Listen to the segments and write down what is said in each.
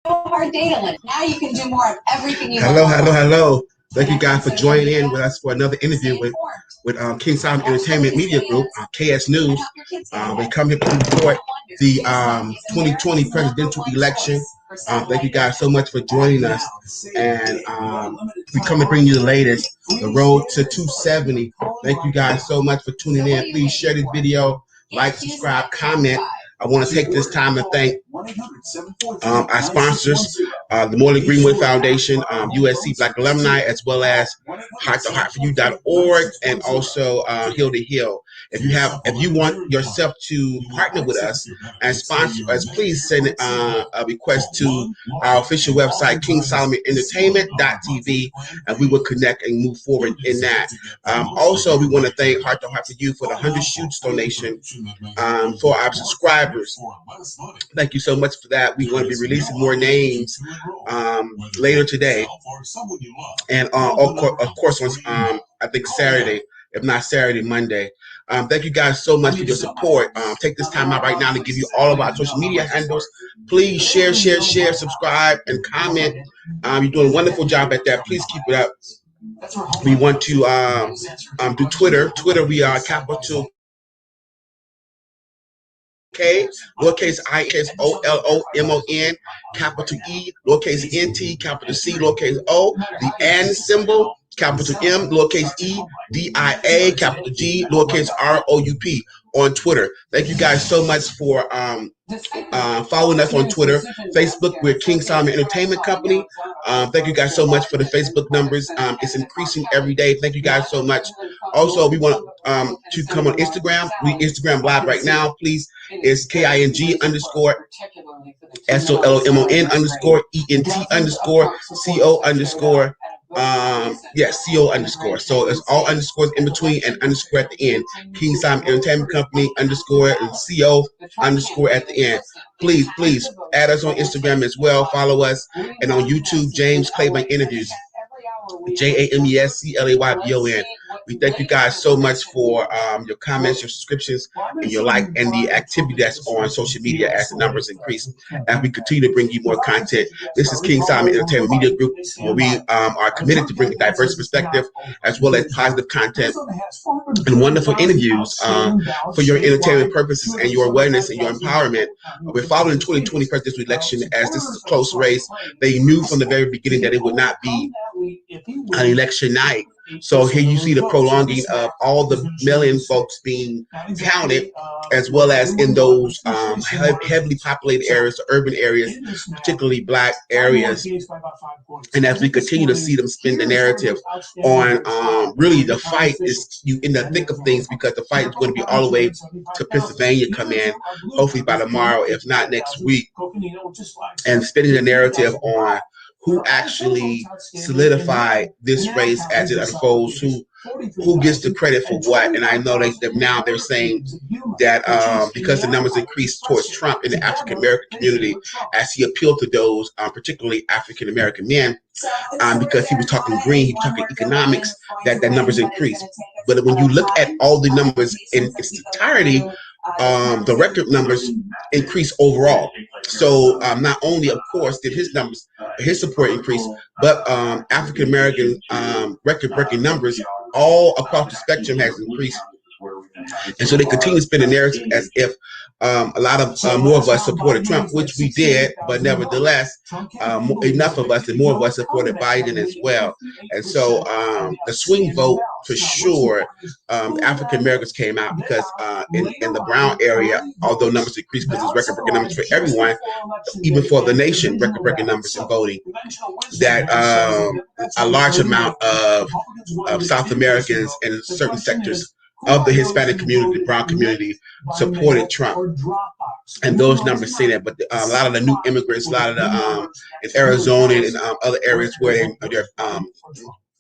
hard data link. Now you can do more of everything you want. Hello. Thank And you guys for joining in with us for another interview with King Solomon Entertainment Media Group, KS News. We come here to report the 2020 presidential election. Thank you guys so much for joining us. And we come to bring you the latest, the road to 270. Thank you guys so much for tuning in. Please share this video, like, subscribe, comment. I want to take this time to thank our sponsors, the Moreland Greenwood Foundation, USC Black Alumni, as well as hearttoheartforyou.org, and also Hill to Hill. If you want yourself to partner with us and sponsor us, please send a request to our official website, KingSolomonEntertainment.tv, and we will connect and move forward in that. Also, we want to thank Heart to Heart for You for the 100 Shoots donation for our subscribers. Thank you so much for that. We're going to be releasing more names later today, and of course on I think Saturday, if not Saturday, Monday. Thank you guys so much for your support. Take this time out right now to give you all of our social media handles. Please share, subscribe, and comment. You're doing a wonderful job at that. Please keep it up. We want to do Twitter. We are capital K, lowercase I, SOLOMON, capital E, lowercase NT, capital C, lowercase O, the and symbol, capital M, lowercase E, DIA, capital G, lowercase ROUP on Twitter. Thank you guys so much for following us on Twitter. Facebook, we're King Solomon Entertainment Company. Thank you guys so much for the Facebook numbers. It's increasing every day. Thank you guys so much. Also, we want to come on Instagram. We Instagram live right now. Please, it's KING underscore SOLOMON underscore ENT underscore CO underscore CO underscore. So it's all underscores in between and underscore at the end. King Solomon Entertainment Company underscore and CO underscore at the end. Please add us on Instagram as well. Follow us, and on YouTube, James Claiborne Interviews. JAMESCLAYBON. We thank you guys so much for your comments, your subscriptions, and your like, and the activity that's on social media as the numbers increase. As we continue to bring you more content. This is King Solomon Entertainment Media Group, where we are committed to bring a diverse perspective as well as positive content and wonderful interviews for your entertainment purposes and your awareness and your empowerment. We're following the 2020 presidential election as this is a close race. They knew from the very beginning that it would not be an election night. So here you see the prolonging of all the mail-in votes being counted, as well as in those heavily populated areas, urban areas, particularly Black areas. And as we continue to see them spin the narrative on really the fight is you in the thick of things, because the fight is going to be all the way to Pennsylvania come in, hopefully by tomorrow, if not next week, and spinning the narrative on who actually solidified this race as it unfolds, who gets the credit for what. And I know that now they're saying that because the numbers increased towards Trump in the African-American community as he appealed to those, particularly African-American men, because he was talking green, he was talking economics, that numbers increased. But when you look at all the numbers in its entirety, the record numbers increase overall. So not only, of course, did his numbers, his support increase, but African American record-breaking numbers all across the spectrum has increased. And so they continue to spin the narrative as if a lot of more of us supported Trump, which we did, but nevertheless, enough of us and more of us supported Biden as well. And so the swing vote, for sure, African Americans came out because in the Brown area, although numbers increased because there's record-breaking numbers for everyone, even for the nation, record-breaking numbers in voting, that a large amount of South Americans in certain sectors of the Hispanic community, the Brown community, supported Trump. And those numbers say that, but a lot of the new immigrants, a lot of the in Arizona and other areas where they're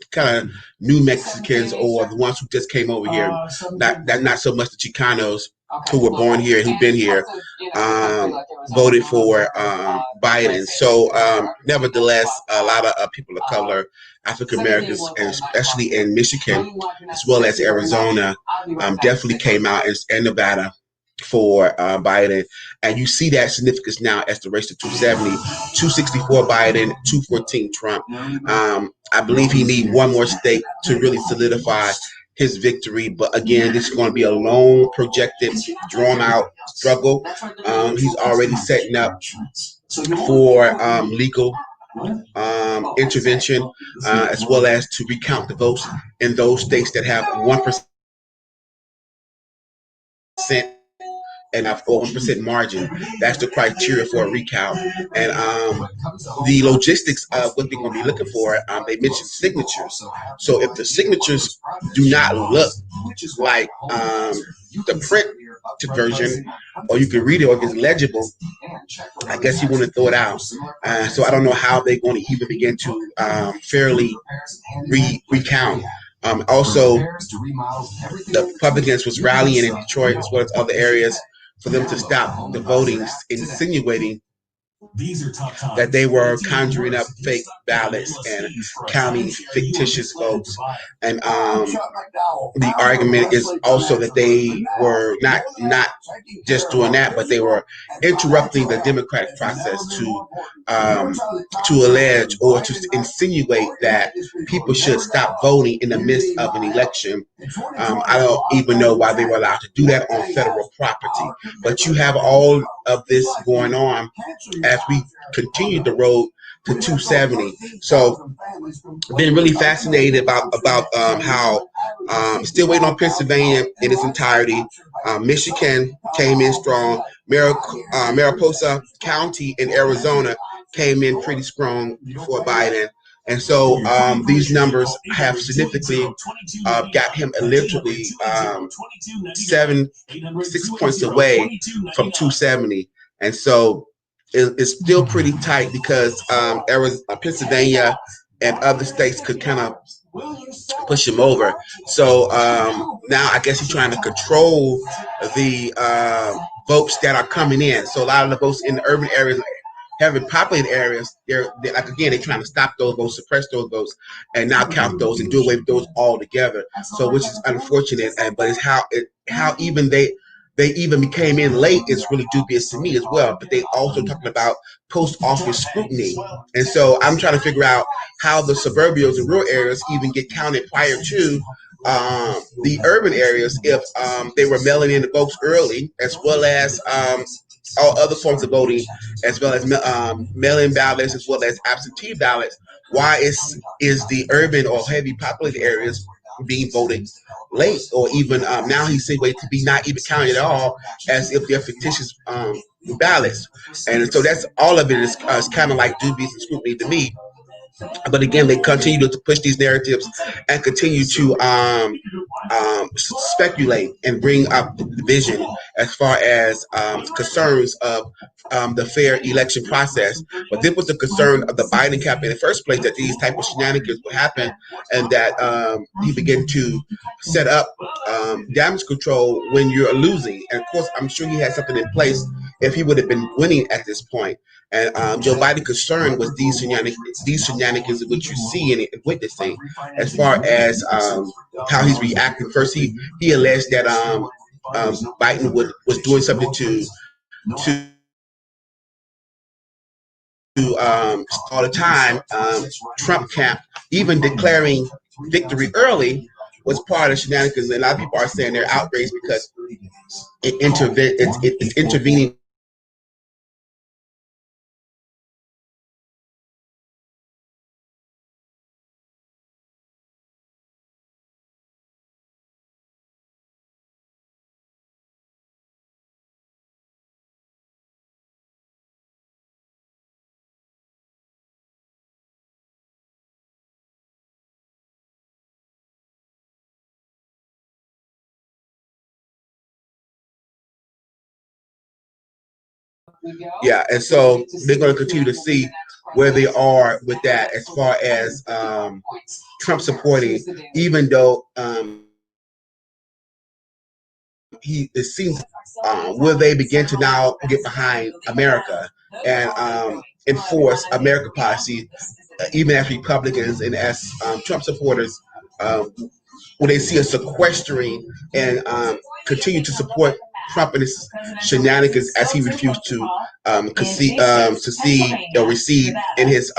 kind of new Mexicans or the ones who just came over here, not so much the Chicanos who were born here and who've been here, voted for Biden. So nevertheless, a lot of people of color, African Americans, and especially in Michigan, as well as Arizona, definitely came out, and Nevada, for Biden, and you see that significance now as the race to 270, 264 Biden, 214 Trump. I believe he needs one more state to really solidify his victory, but again, this is going to be a long, projected, drawn-out struggle. He's already setting up for legal intervention, as well as to recount the votes in those states that have 1% and a 1% margin. That's the criteria for a recount. And the logistics of what they're going to be looking for, they mentioned signatures. So if the signatures do not look like the print version, or you can read it or it's legible, I guess you want to throw it out. So I don't know how they're going to even begin to fairly recount. Also, the Republicans was rallying in Detroit as well as other areas for them to stop the voting, insinuating that they were conjuring up fake ballots and counting fictitious votes. And the argument is also that they were not just doing that, but they were interrupting the democratic process to allege or to insinuate that people should stop voting in the midst of an election. I don't even know why they were allowed to do that on federal property. But you have all of this going on as we continue the road to 270. So been really fascinated about how still waiting on Pennsylvania in its entirety. Michigan came in strong. Mariposa County in Arizona came in pretty strong for Biden. And so these numbers have significantly got him literally 6 points away from 270. And so it's still pretty tight because Pennsylvania and other states could kind of push him over. So now I guess he's trying to control the votes that are coming in. So a lot of the votes in the urban areas, heavily populated areas, they're like, again, they're trying to stop those votes, suppress those votes, and now count those and do away with those altogether. So which is unfortunate, but it's how even they even came in late is really dubious to me as well. But they also talking about post office scrutiny. And so I'm trying to figure out how the suburbials and rural areas even get counted prior to the urban areas if they were mailing in the votes early, as well as all other forms of voting, as well as mail-in ballots, as well as absentee ballots. Why is the urban or heavy populated areas being voted late, or even now he's saying to be not even counted at all, as if they're fictitious ballots? And so that's all of it is kind of like dubious and scrutiny to me. But again, they continue to push these narratives and continue to speculate and bring up division as far as concerns of the fair election process. But this was the concern of the Biden campaign in the first place, that these type of shenanigans would happen, and that he began to set up damage control when you're losing. And of course, I'm sure he had something in place if he would have been winning at this point. And Joe Biden's concern was these shenanigans of which you see and witnessing, as far as how he's reacting. First, he alleged that Biden was doing something to all the time. Trump camp even declaring victory early was part of shenanigans. And a lot of people are saying they're outraged because it's intervening Yeah, and so they're going to continue to see where they are with that, as far as Trump supporting, even though it seems, will they begin to now get behind America and enforce America policy, even as Republicans and as Trump supporters, will they see a sequestering and continue to support Trump and his shenanigans as he refused to receive in his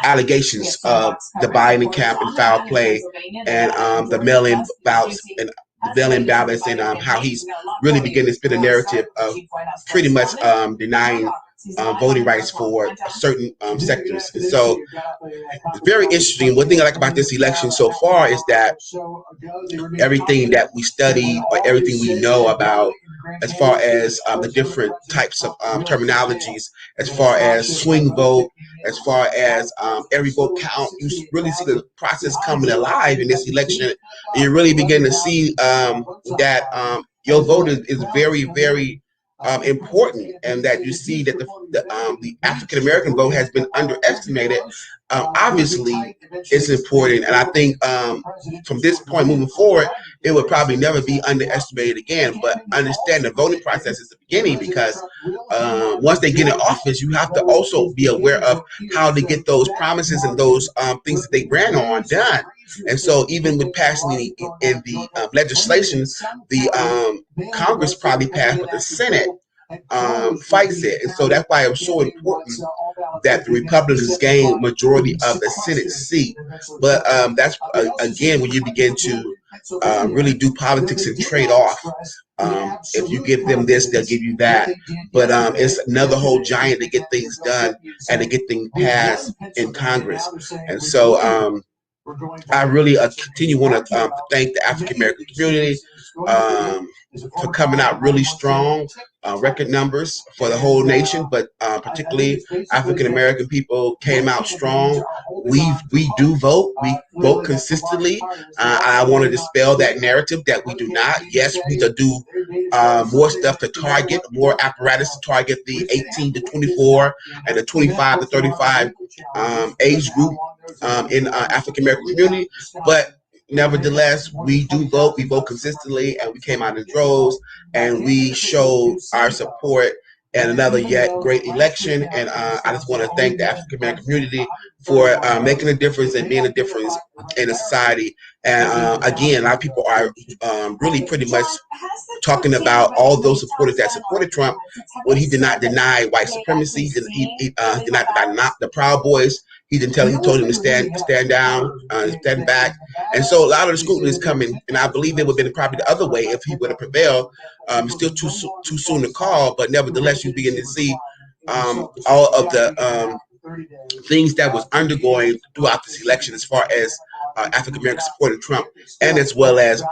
allegations of the Biden camp and foul play and the mail-in ballots and how he's really beginning to spin a narrative of pretty much denying voting rights for certain sectors. And so it's very interesting. One thing I like about this election so far is that everything that we study or everything we know about as far as the different types of terminologies, as far as swing vote, as far as every vote count, you really see the process coming alive in this election. And you really begin to see that your vote is very, very important, and that you see that the African American vote has been underestimated. Obviously, it's important, and I think from this point moving forward, it would probably never be underestimated again. But understand the voting process is the beginning, because once they get in office, you have to also be aware of how to get those promises and those things that they ran on done. And so even with passing in the legislation, the Congress probably passed, but the Senate fights it. And so that's why it was so important that the Republicans gain majority of the Senate seat. But that's, again, when you begin to really do politics and trade off. If you give them this, they'll give you that. But it's another whole giant to get things done and to get things passed in Congress. And so I really want to thank the African American community for coming out really strong, record numbers for the whole nation, but particularly African American people came out strong. We do vote. We vote consistently. I want to dispel that narrative that we do not. Yes, we need to do more stuff to target, more apparatus to target the 18 to 24 and the 25 to 35 age group in African American community, but nevertheless, we do vote. We vote consistently, and we came out in droves, and we showed our support in another yet great election. And I just want to thank the African American community for making a difference and being a difference in the society. And again, a lot of people are really pretty much talking about all those supporters that supported Trump when he did not deny white supremacy. He did not deny the Proud Boys. He told him to stand down, stand back. And so a lot of the scrutiny is coming, and I believe it would have been probably the other way if he would have prevailed. It's still too soon to call, but nevertheless, you begin to see all of the things that was undergoing throughout this election as far as African Americans supporting Trump, and as well as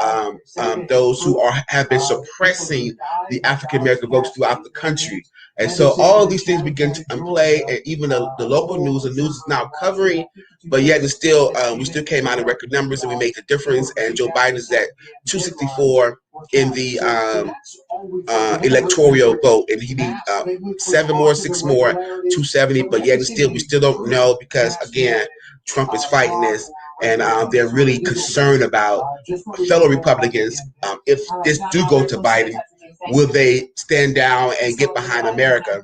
those who have been suppressing the African American votes throughout the country. And so all of these things begin to play, and even the local news, the news is now covering, but yet and still, we still came out in record numbers, and we made the difference. And Joe Biden is at 264 in the electoral vote, and he needs 6 more, 270. But yet and still, we still don't know, because again, Trump is fighting this, and they're really concerned about fellow Republicans. If this do go to Biden, will they stand down and get behind America,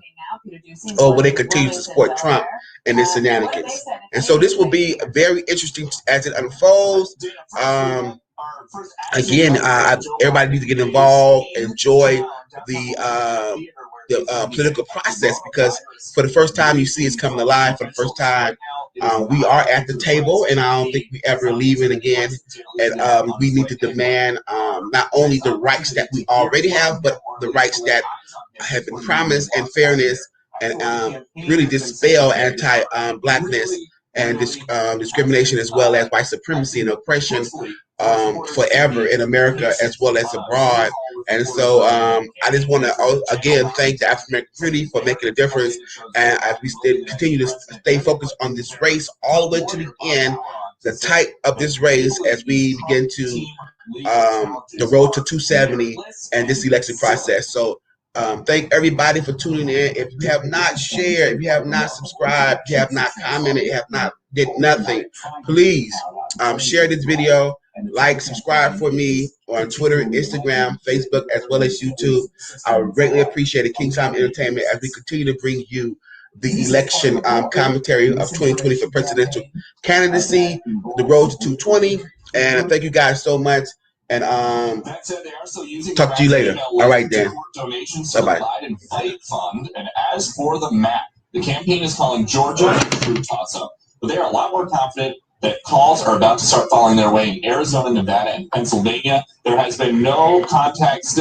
or will they continue to support Trump and his shenanigans? And so this will be very interesting as it unfolds. Again, everybody needs to get involved, enjoy the political process, because for the first time you see it's coming alive. For the first time, we are at the table, and I don't think we ever leave it again. And we need to demand not only the rights that we already have, but the rights that have been promised, and fairness, and really dispel anti-blackness and discrimination, as well as white supremacy and oppression forever in America as well as abroad. And so I just want to again thank the African American community for making a difference, and as we continue to stay focused on this race all the way to the end, the type of this race, as we begin to the road to 270 and this election process. So thank everybody for tuning in. If you have not shared, if you have not subscribed, if you have not commented, you have not did nothing, please share this video, like, subscribe for me on Twitter, Instagram, Facebook, as well as YouTube. I would greatly appreciate it. King Time Entertainment, as we continue to bring you the election commentary of 2020 for presidential candidacy, the road to 220. And thank you guys so much. And That said, they are still using talk to you later. All right, Dan. Donations to Bye-bye. the Biden Fight Fund. And as for the map, the campaign is calling Georgia a true toss-up. But they are a lot more confident that calls are about to start falling their way in Arizona, Nevada, and Pennsylvania. There has been no contact still